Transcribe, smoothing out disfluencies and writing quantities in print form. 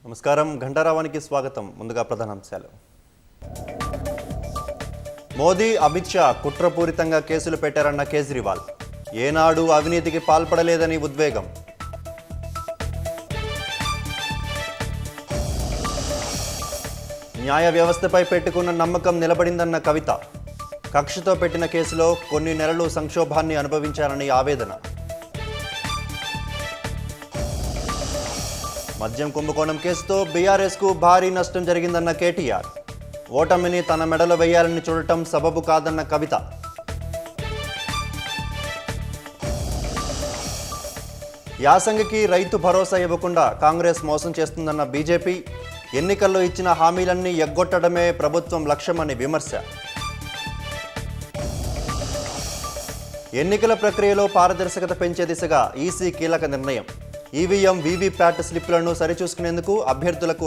నమస్కారం ఘంటారావానికి స్వాగతం. ముందుగా ప్రధానాంశాలు. మోదీ అమిత్ షా కుట్రపూరితంగా కేసులు పెట్టారన్న కేజ్రీవాల్. ఏనాడు అవినీతికి పాల్పడలేదని ఉద్వేగం. న్యాయ వ్యవస్థపై పెట్టుకున్న నమ్మకం నిలబడిందన్న కవిత. కక్షతో పెట్టిన కేసులో కొన్ని నెలలు సంక్షోభాన్ని అనుభవించారని ఆవేదన. మద్యం కుంభకోణం కేసుతో బీఆర్ఎస్కు భారీ నష్టం జరిగిందన్న కేటీఆర్. ఓటమిని తన మెడలో వేయాలని చూడటం సబబు కాదన్న కవిత. యాసంగికి రైతు భరోసా ఇవ్వకుండా కాంగ్రెస్ మోసం చేస్తుందన్న బీజేపీ. ఎన్నికల్లో ఇచ్చిన హామీలన్నీ ఎగ్గొట్టడమే ప్రభుత్వం లక్ష్యమని విమర్శ. ఎన్నికల ప్రక్రియలో పారదర్శకత పెంచే దిశగా ఈసీ కీలక నిర్ణయం. ఈవీఎం, వీవీప్యాట్ స్లిప్లను సరిచూసుకునేందుకు అభ్యర్థులకు